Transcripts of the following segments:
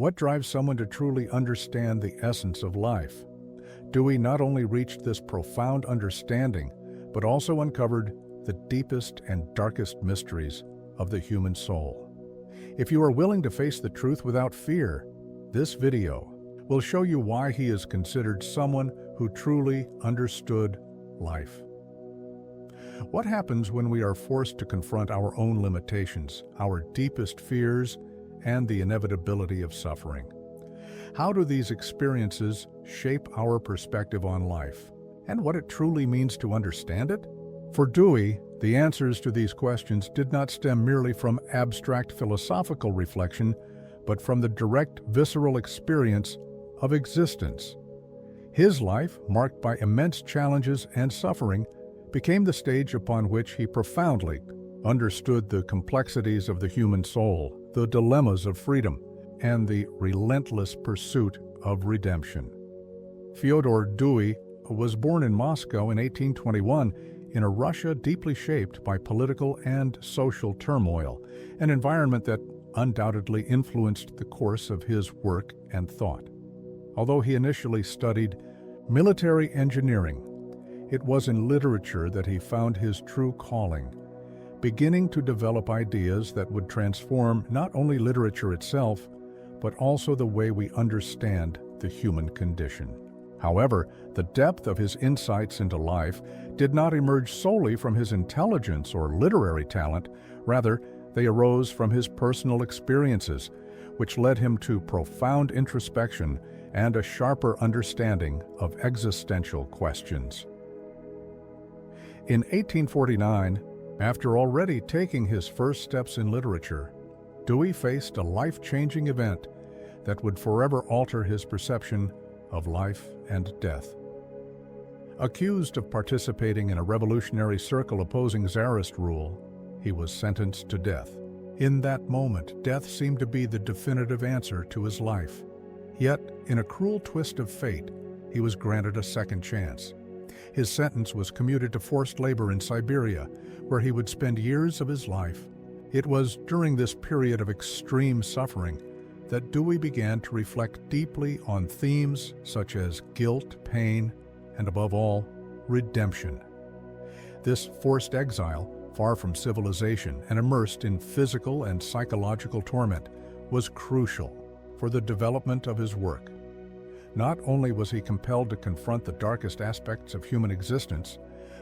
What drives someone to truly understand the essence of life? Dewey not only reached this profound understanding, but also uncovered the deepest and darkest mysteries of the human soul. If you are willing to face the truth without fear, this video will show you why he is considered someone who truly understood life. What happens when we are forced to confront our own limitations, our deepest fears, and the inevitability of suffering? How do these experiences shape our perspective on life, and what it truly means to understand it? For Dewey, the answers to these questions did not stem merely from abstract philosophical reflection, but from the direct, visceral experience of existence. His life, marked by immense challenges and suffering, became the stage upon which he profoundly understood the complexities of the human soul, the dilemmas of freedom, and the relentless pursuit of redemption. Fyodor Dewey was born in Moscow in 1821 in a Russia deeply shaped by political and social turmoil, an environment that undoubtedly influenced the course of his work and thought. Although he initially studied military engineering, it was in literature that he found his true calling, beginning to develop ideas that would transform not only literature itself, but also the way we understand the human condition. However, the depth of his insights into life did not emerge solely from his intelligence or literary talent. Rather, they arose from his personal experiences, which led him to profound introspection and a sharper understanding of existential questions. In 1849, after already taking his first steps in literature, Dewey faced a life-changing event that would forever alter his perception of life and death. Accused of participating in a revolutionary circle opposing Tsarist rule, he was sentenced to death. In that moment, death seemed to be the definitive answer to his life. Yet, in a cruel twist of fate, he was granted a second chance. His sentence was commuted to forced labor in Siberia, where he would spend years of his life. It was during this period of extreme suffering that Dewey began to reflect deeply on themes such as guilt, pain, and above all, redemption. This forced exile, far from civilization and immersed in physical and psychological torment, was crucial for the development of his work. Not only was he compelled to confront the darkest aspects of human existence,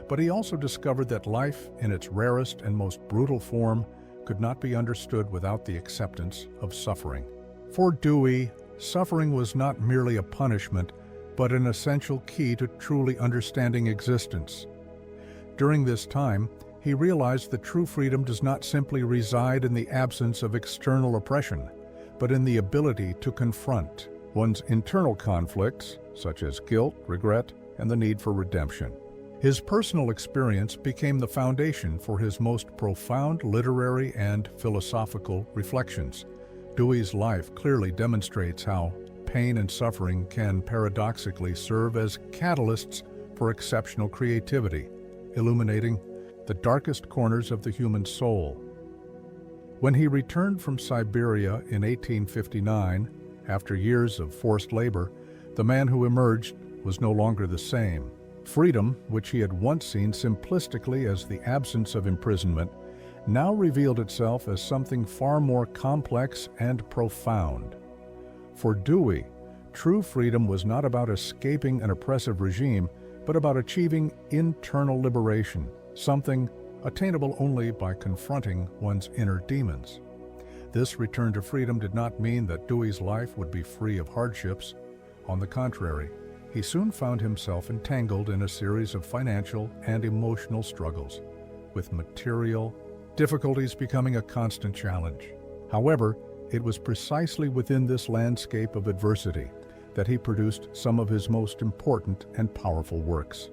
but he also discovered that life, in its rarest and most brutal form, could not be understood without the acceptance of suffering. For Dewey, suffering was not merely a punishment, but an essential key to truly understanding existence. During this time, he realized that true freedom does not simply reside in the absence of external oppression, but in the ability to confront one's internal conflicts, such as guilt, regret, and the need for redemption. His personal experience became the foundation for his most profound literary and philosophical reflections. Dewey's life clearly demonstrates how pain and suffering can paradoxically serve as catalysts for exceptional creativity, illuminating the darkest corners of the human soul. When he returned from Siberia in 1859, after years of forced labor, the man who emerged was no longer the same. Freedom, which he had once seen simplistically as the absence of imprisonment, now revealed itself as something far more complex and profound. For Dewey, true freedom was not about escaping an oppressive regime, but about achieving internal liberation, something attainable only by confronting one's inner demons. This return to freedom did not mean that Dewey's life would be free of hardships. On the contrary, he soon found himself entangled in a series of financial and emotional struggles, with material difficulties becoming a constant challenge. However, it was precisely within this landscape of adversity that he produced some of his most important and powerful works.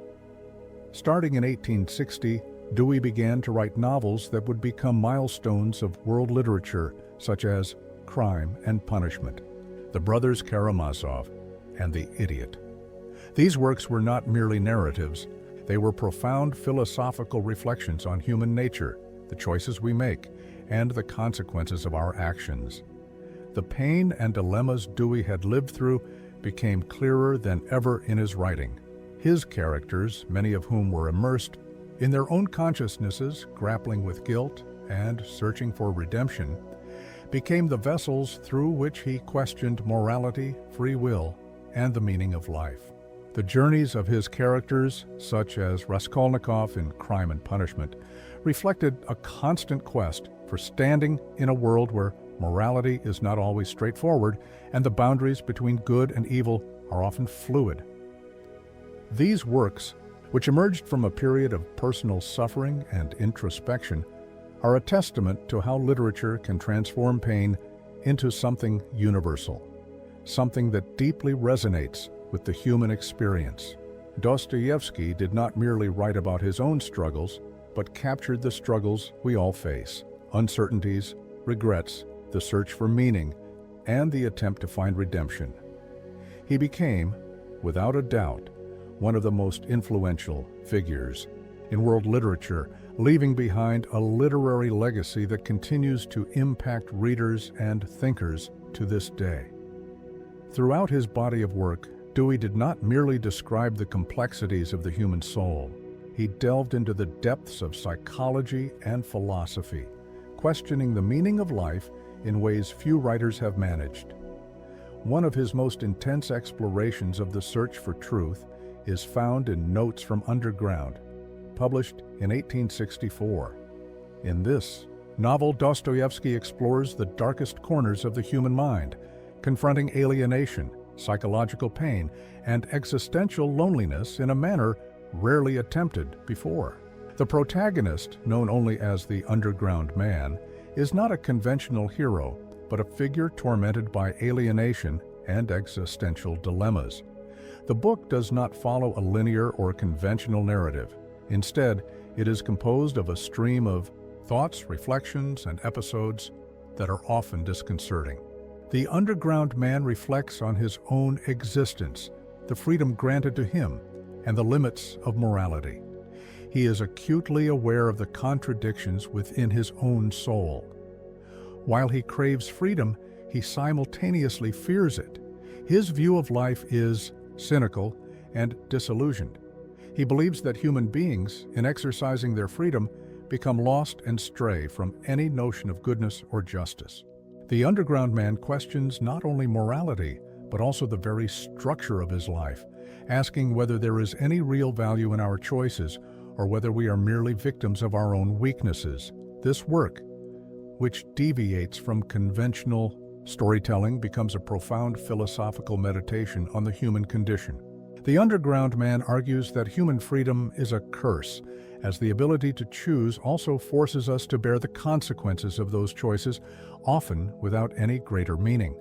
Starting in 1860, Dewey began to write novels that would become milestones of world literature, such as Crime and Punishment, The Brothers Karamazov, and The Idiot. These works were not merely narratives, they were profound philosophical reflections on human nature, the choices we make, and the consequences of our actions. The pain and dilemmas Dewey had lived through became clearer than ever in his writing. His characters, many of whom were immersed in their own consciousnesses, grappling with guilt and searching for redemption, became the vessels through which he questioned morality, free will, and the meaning of life. The journeys of his characters, such as Raskolnikov in Crime and Punishment, reflected a constant quest for standing in a world where morality is not always straightforward and the boundaries between good and evil are often fluid. These works, which emerged from a period of personal suffering and introspection, are a testament to how literature can transform pain into something universal, something that deeply resonates with the human experience. Dostoevsky did not merely write about his own struggles, but captured the struggles we all face: uncertainties, regrets, the search for meaning, and the attempt to find redemption. He became, without a doubt, one of the most influential figures in world literature, leaving behind a literary legacy that continues to impact readers and thinkers to this day. Throughout his body of work, Dewey did not merely describe the complexities of the human soul. He delved into the depths of psychology and philosophy, questioning the meaning of life in ways few writers have managed. One of his most intense explorations of the search for truth is found in Notes from Underground, published in 1864. In this novel, Dostoevsky explores the darkest corners of the human mind, confronting alienation, psychological pain, and existential loneliness in a manner rarely attempted before. The protagonist, known only as the Underground Man, is not a conventional hero, but a figure tormented by alienation and existential dilemmas. The book does not follow a linear or conventional narrative. Instead, it is composed of a stream of thoughts, reflections, and episodes that are often disconcerting. The Underground Man reflects on his own existence, the freedom granted to him, and the limits of morality. He is acutely aware of the contradictions within his own soul. While he craves freedom, he simultaneously fears it. His view of life is cynical and disillusioned. He believes that human beings, in exercising their freedom, become lost and stray from any notion of goodness or justice. The Underground Man questions not only morality, but also the very structure of his life, asking whether there is any real value in our choices or whether we are merely victims of our own weaknesses. This work, which deviates from conventional storytelling, becomes a profound philosophical meditation on the human condition. The Underground Man argues that human freedom is a curse, as the ability to choose also forces us to bear the consequences of those choices, often without any greater meaning.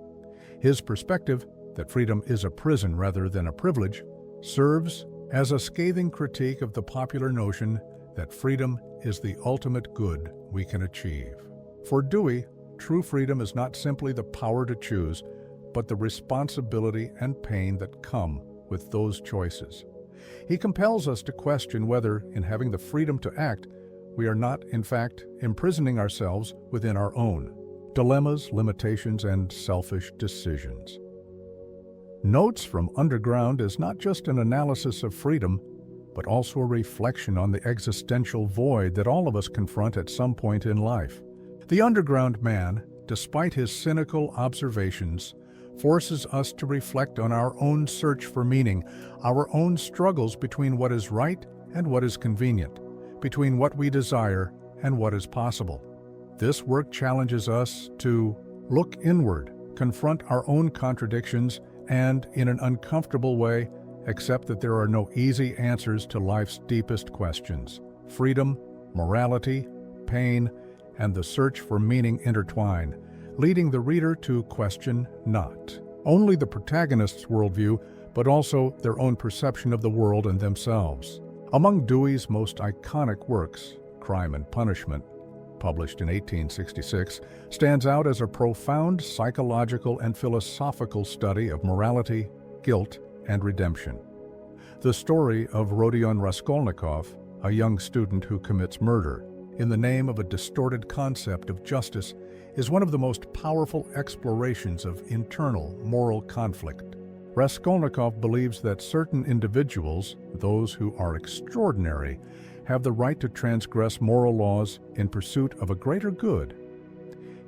His perspective, that freedom is a prison rather than a privilege, serves as a scathing critique of the popular notion that freedom is the ultimate good we can achieve. For Dewey, true freedom is not simply the power to choose, but the responsibility and pain that come with those choices. He compels us to question whether, in having the freedom to act, we are not, in fact, imprisoning ourselves within our own dilemmas, limitations, and selfish decisions. Notes from Underground is not just an analysis of freedom, but also a reflection on the existential void that all of us confront at some point in life. The Underground Man, despite his cynical observations, forces us to reflect on our own search for meaning, our own struggles between what is right and what is convenient, between what we desire and what is possible. This work challenges us to look inward, confront our own contradictions, and, in an uncomfortable way, accept that there are no easy answers to life's deepest questions. Freedom, morality, pain, and the search for meaning intertwine, leading the reader to question not only the protagonist's worldview, but also their own perception of the world and themselves. Among Dewey's most iconic works, Crime and Punishment, published in 1866, stands out as a profound psychological and philosophical study of morality, guilt, and redemption. The story of Rodion Raskolnikov, a young student who commits murder in the name of a distorted concept of justice, is one of the most powerful explorations of internal moral conflict. Raskolnikov believes that certain individuals, those who are extraordinary, have the right to transgress moral laws in pursuit of a greater good.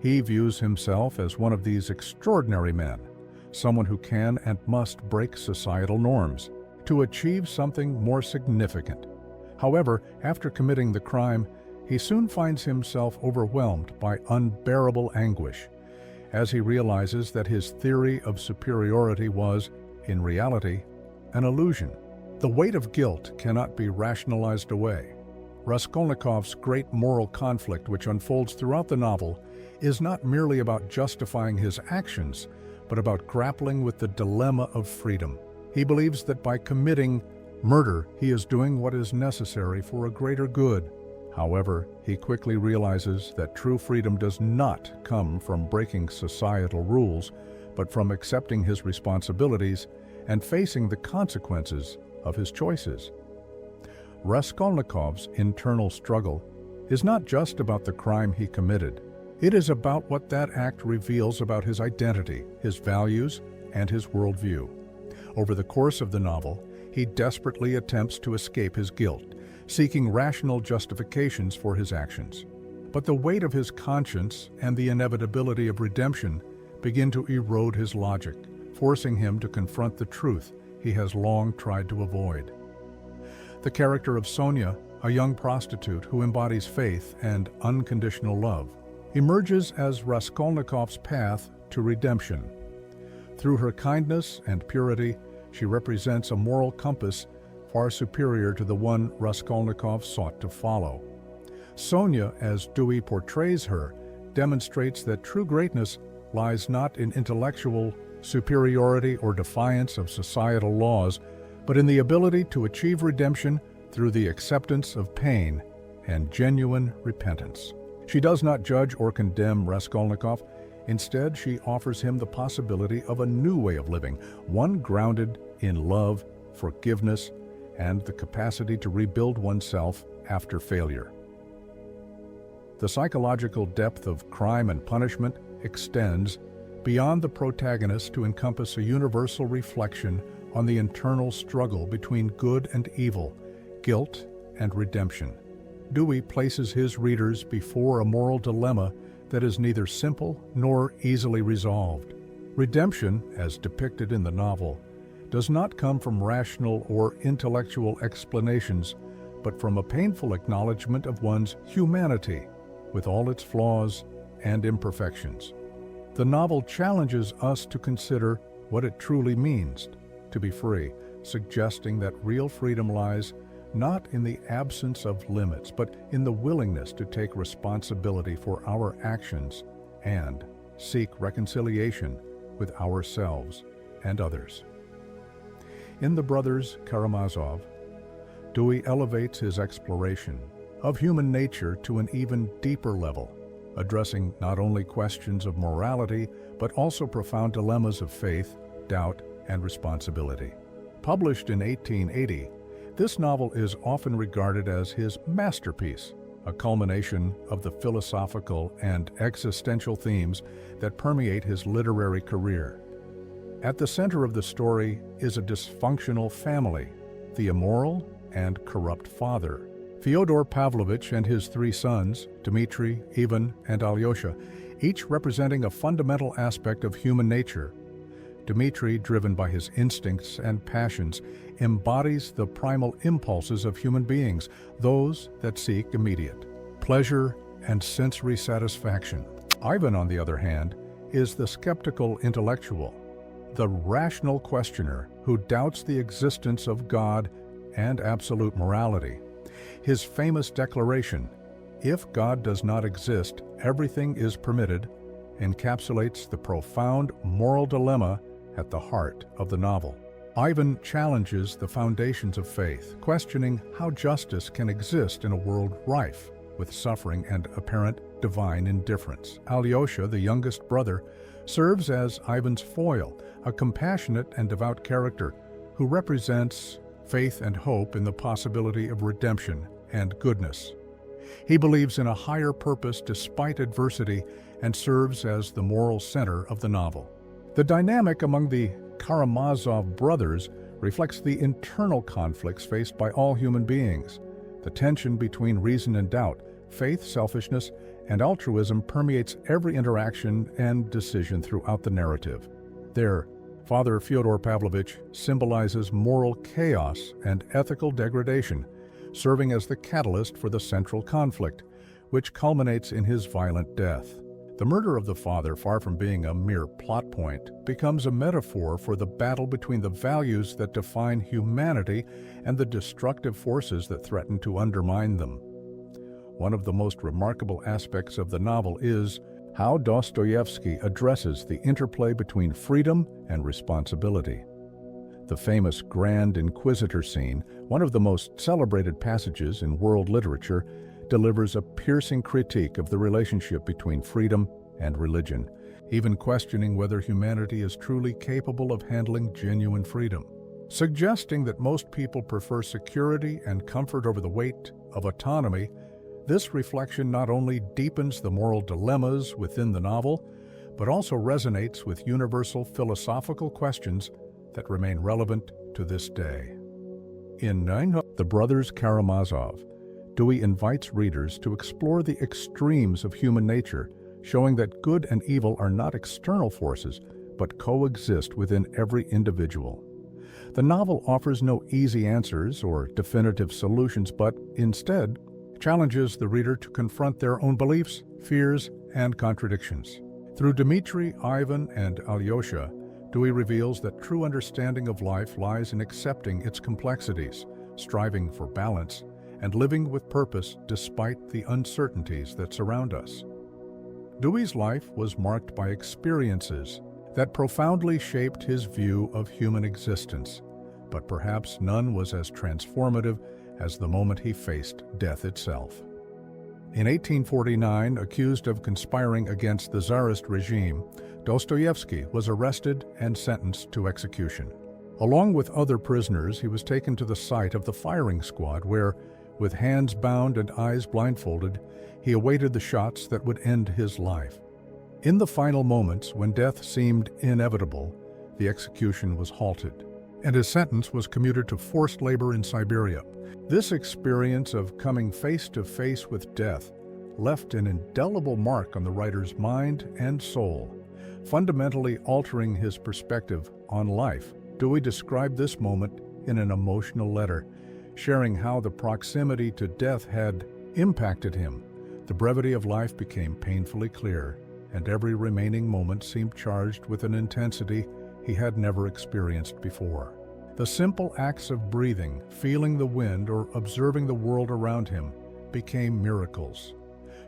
He views himself as one of these extraordinary men, someone who can and must break societal norms to achieve something more significant. However, after committing the crime, he soon finds himself overwhelmed by unbearable anguish, as he realizes that his theory of superiority was, in reality, an illusion. The weight of guilt cannot be rationalized away. Raskolnikov's great moral conflict, which unfolds throughout the novel, is not merely about justifying his actions, but about grappling with the dilemma of freedom. He believes that by committing murder, he is doing what is necessary for a greater good. However, he quickly realizes that true freedom does not come from breaking societal rules, but from accepting his responsibilities and facing the consequences of his choices. Raskolnikov's internal struggle is not just about the crime he committed. It is about what that act reveals about his identity, his values, and his worldview. Over the course of the novel, he desperately attempts to escape his guilt, seeking rational justifications for his actions. But the weight of his conscience and the inevitability of redemption begin to erode his logic, forcing him to confront the truth he has long tried to avoid. The character of Sonia, a young prostitute who embodies faith and unconditional love, emerges as Raskolnikov's path to redemption. Through her kindness and purity, she represents a moral compass far superior to the one Raskolnikov sought to follow. Sonia, as Dewey portrays her, demonstrates that true greatness lies not in intellectual superiority or defiance of societal laws, but in the ability to achieve redemption through the acceptance of pain and genuine repentance. She does not judge or condemn Raskolnikov. Instead, she offers him the possibility of a new way of living, one grounded in love, forgiveness, and the capacity to rebuild oneself after failure. The psychological depth of crime and punishment extends beyond the protagonist to encompass a universal reflection on the internal struggle between good and evil, guilt and redemption. Dewey places his readers before a moral dilemma that is neither simple nor easily resolved. Redemption, as depicted in the novel, does not come from rational or intellectual explanations, but from a painful acknowledgement of one's humanity, with all its flaws and imperfections. The novel challenges us to consider what it truly means to be free, suggesting that real freedom lies not in the absence of limits, but in the willingness to take responsibility for our actions and seek reconciliation with ourselves and others. In the Brothers Karamazov, Dewey elevates his exploration of human nature to an even deeper level, addressing not only questions of morality, but also profound dilemmas of faith, doubt, and responsibility. Published in 1880, this novel is often regarded as his masterpiece, a culmination of the philosophical and existential themes that permeate his literary career. At the center of the story is a dysfunctional family, the immoral and corrupt father, Fyodor Pavlovich, and his three sons, Dmitri, Ivan, and Alyosha, each representing a fundamental aspect of human nature. Dmitri, driven by his instincts and passions, embodies the primal impulses of human beings, those that seek immediate pleasure and sensory satisfaction. Ivan, on the other hand, is the skeptical intellectual, the rational questioner who doubts the existence of God and absolute morality. His famous declaration, "If God does not exist, everything is permitted," encapsulates the profound moral dilemma at the heart of the novel. Ivan challenges the foundations of faith, questioning how justice can exist in a world rife with suffering and apparent divine indifference. Alyosha, the youngest brother, serves as Ivan's foil, a compassionate and devout character who represents faith and hope in the possibility of redemption and goodness. He believes in a higher purpose despite adversity and serves as the moral center of the novel. The dynamic among the Karamazov brothers reflects the internal conflicts faced by all human beings. The tension between reason and doubt, faith, selfishness, and altruism permeates every interaction and decision throughout the narrative. There, Father Fyodor Pavlovich symbolizes moral chaos and ethical degradation, serving as the catalyst for the central conflict, which culminates in his violent death. The murder of the father, far from being a mere plot point, becomes a metaphor for the battle between the values that define humanity and the destructive forces that threaten to undermine them. One of the most remarkable aspects of the novel is how Dostoevsky addresses the interplay between freedom and responsibility. The famous Grand Inquisitor scene, one of the most celebrated passages in world literature, delivers a piercing critique of the relationship between freedom and religion, even questioning whether humanity is truly capable of handling genuine freedom. Suggesting that most people prefer security and comfort over the weight of autonomy, this reflection not only deepens the moral dilemmas within the novel, but also resonates with universal philosophical questions that remain relevant to this day. In The Brothers Karamazov, Dewey invites readers to explore the extremes of human nature, showing that good and evil are not external forces, but coexist within every individual. The novel offers no easy answers or definitive solutions, but instead challenges the reader to confront their own beliefs, fears, and contradictions. Through Dmitri, Ivan, and Alyosha, Dewey reveals that true understanding of life lies in accepting its complexities, striving for balance, and living with purpose despite the uncertainties that surround us. Dewey's life was marked by experiences that profoundly shaped his view of human existence, but perhaps none was as transformative as the moment he faced death itself. In 1849, accused of conspiring against the Tsarist regime, Dostoevsky was arrested and sentenced to execution. Along with other prisoners, he was taken to the site of the firing squad where, with hands bound and eyes blindfolded, he awaited the shots that would end his life. In the final moments, when death seemed inevitable, the execution was halted, and his sentence was commuted to forced labor in Siberia. This experience of coming face to face with death left an indelible mark on the writer's mind and soul, fundamentally altering his perspective on life. Dewey described this moment in an emotional letter, sharing how the proximity to death had impacted him. The brevity of life became painfully clear, and every remaining moment seemed charged with an intensity he had never experienced before. The simple acts of breathing, feeling the wind, or observing the world around him became miracles.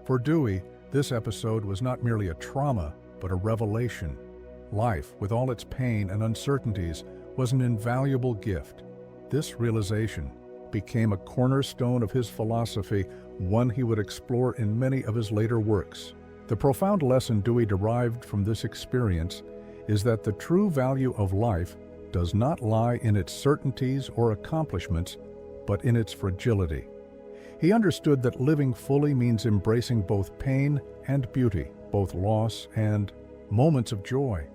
For Dewey, this episode was not merely a trauma, but a revelation. Life, with all its pain and uncertainties, was an invaluable gift. This realization became a cornerstone of his philosophy, one he would explore in many of his later works. The profound lesson Dewey derived from this experience is that the true value of life does not lie in its certainties or accomplishments, but in its fragility. He understood that living fully means embracing both pain and beauty, both loss and moments of joy.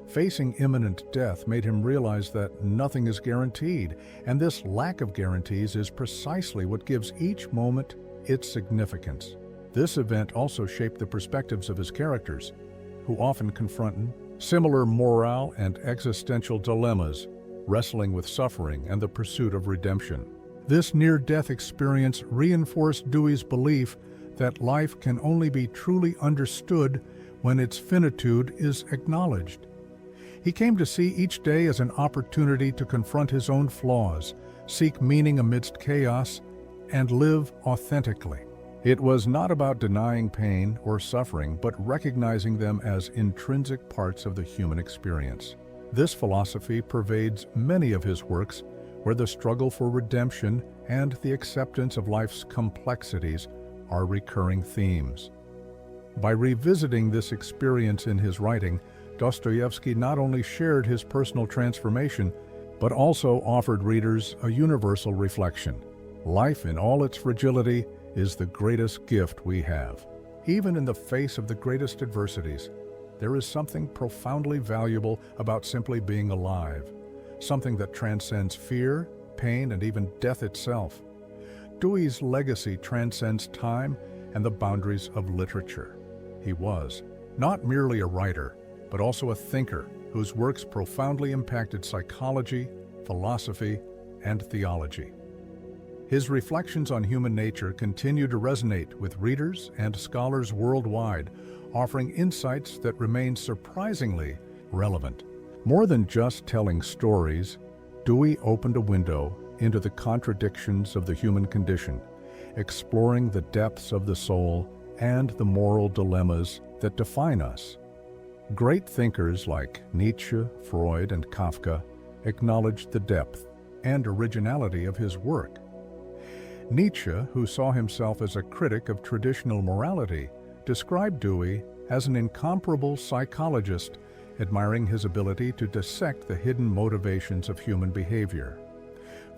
Facing imminent death made him realize that nothing is guaranteed, and this lack of guarantees is precisely what gives each moment its significance. This event also shaped the perspectives of his characters, who often confront similar moral and existential dilemmas, wrestling with suffering and the pursuit of redemption. This near-death experience reinforced Dewey's belief that life can only be truly understood when its finitude is acknowledged. He came to see each day as an opportunity to confront his own flaws, seek meaning amidst chaos, and live authentically. It was not about denying pain or suffering, but recognizing them as intrinsic parts of the human experience. This philosophy pervades many of his works, where the struggle for redemption and the acceptance of life's complexities are recurring themes. By revisiting this experience in his writing, Dostoevsky not only shared his personal transformation, but also offered readers a universal reflection. Life in all its fragility is the greatest gift we have. Even in the face of the greatest adversities, there is something profoundly valuable about simply being alive, something that transcends fear, pain, and even death itself. Dewey's legacy transcends time and the boundaries of literature. He was not merely a writer, but also a thinker whose works profoundly impacted psychology, philosophy, and theology. His reflections on human nature continue to resonate with readers and scholars worldwide, offering insights that remain surprisingly relevant. More than just telling stories, Dewey opened a window into the contradictions of the human condition, exploring the depths of the soul and the moral dilemmas that define us. Great thinkers like Nietzsche, Freud, and Kafka acknowledged the depth and originality of his work. Nietzsche, who saw himself as a critic of traditional morality, described Dewey as an incomparable psychologist, admiring his ability to dissect the hidden motivations of human behavior.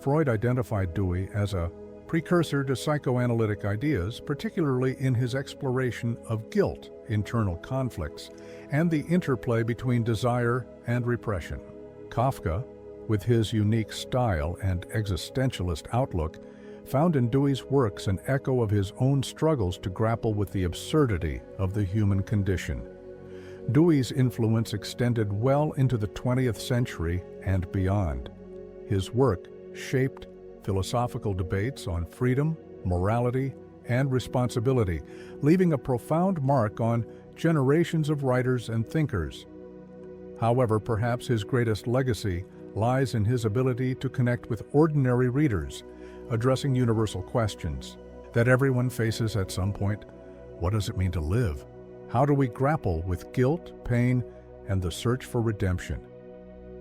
Freud identified Dewey as a precursor to psychoanalytic ideas, particularly in his exploration of guilt, internal conflicts, and the interplay between desire and repression. Kafka, with his unique style and existentialist outlook, found in Dewey's works an echo of his own struggles to grapple with the absurdity of the human condition. Dewey's influence extended well into the 20th century and beyond. His work shaped philosophical debates on freedom, morality, and responsibility, leaving a profound mark on generations of writers and thinkers. However, perhaps his greatest legacy lies in his ability to connect with ordinary readers, addressing universal questions that everyone faces at some point. What does it mean to live? How do we grapple with guilt, pain, and the search for redemption?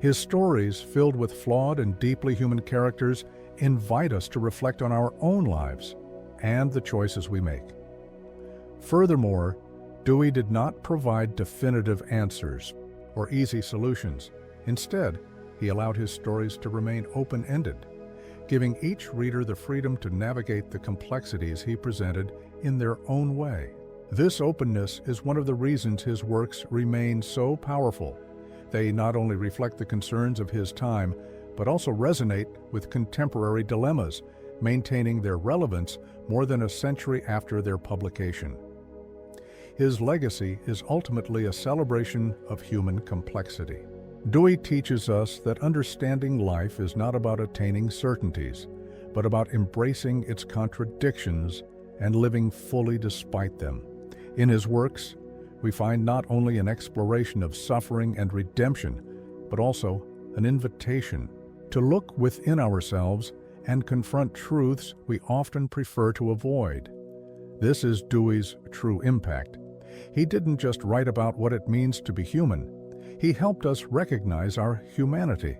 His stories, filled with flawed and deeply human characters, invite us to reflect on our own lives and the choices we make. Furthermore, Dewey did not provide definitive answers or easy solutions. Instead, he allowed his stories to remain open-ended, giving each reader the freedom to navigate the complexities he presented in their own way. This openness is one of the reasons his works remain so powerful. They not only reflect the concerns of his time, but also resonate with contemporary dilemmas, maintaining their relevance more than a century after their publication. His legacy is ultimately a celebration of human complexity. Dewey teaches us that understanding life is not about attaining certainties, but about embracing its contradictions and living fully despite them. In his works, we find not only an exploration of suffering and redemption, but also an invitation to look within ourselves and confront truths we often prefer to avoid. This is Dewey's true impact. He didn't just write about what it means to be human. He helped us recognize our humanity,